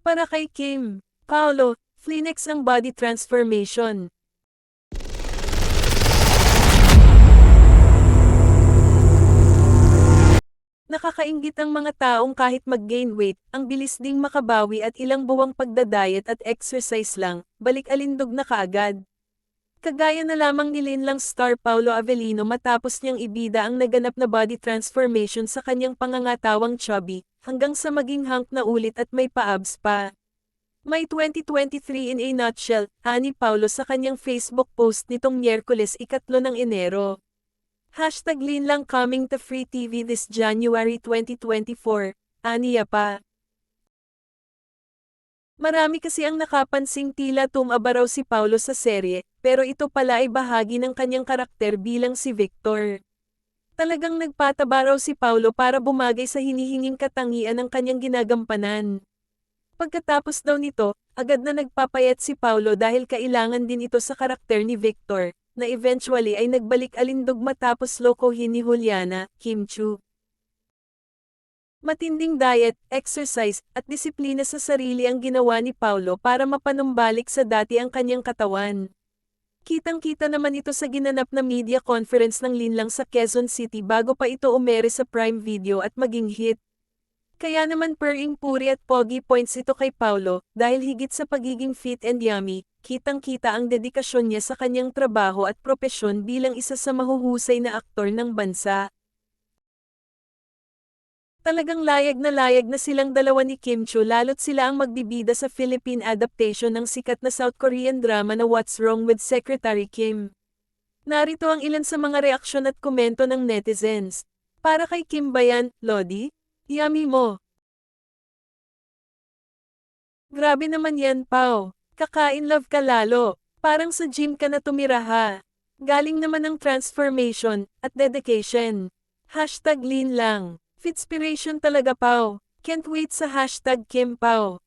Para kay Kim, Paolo, Flinex ang body transformation. Nakakainggit ang mga taong kahit mag-gain weight, ang bilis ding makabawi at ilang buwang pagdadayet at exercise lang, balik alindog na kaagad. Kagaya na lamang ni Linlang star Paolo Avellino matapos niyang ibida ang naganap na body transformation sa kanyang pangangatawang chubby, hanggang sa maging hunk na ulit at may pa-abs pa. May 2023 in a nutshell, ani Paolo sa kanyang Facebook post nitong Miyerkules 3 ng Enero. #Linlang coming to Free TV this January 2024, aniya pa. Marami kasi ang nakapansing tila tumaba raw si Paolo sa serye, pero ito pala ay bahagi ng kanyang karakter bilang si Victor. Talagang nagpataba raw si Paolo para bumagay sa hinihinging katangian ng kanyang ginagampanan. Pagkatapos daw nito, agad na nagpapayat si Paolo dahil kailangan din ito sa karakter ni Victor, na eventually ay nagbalik alindog matapos lokohin ni Juliana, Kim Chu. Matinding diet, exercise, at disiplina sa sarili ang ginawa ni Paolo para mapanumbalik sa dati ang kanyang katawan. Kitang-kita naman ito sa ginanap na media conference ng Linlang sa Quezon City bago pa ito umere sa Prime Video at maging hit. Kaya naman pering puri at pogi points ito kay Paolo, dahil higit sa pagiging fit and yummy, kitang-kita ang dedikasyon niya sa kanyang trabaho at propesyon bilang isa sa mahuhusay na aktor ng bansa. Talagang layag na silang dalawa ni Kim Chu lalo't sila ang magbibida sa Philippine adaptation ng sikat na South Korean drama na What's Wrong with Secretary Kim. Narito ang ilan sa mga reaksyon at komento ng netizens. Para kay Kim ba yan, Lodi? Yummy mo. Grabe naman yan, Pao. Kakain love ka lalo. Parang sa gym ka na tumira ha. Galing naman ng transformation at dedication. #Linlang. Fitspiration talaga Pao. Can't wait sa #Kim Pao.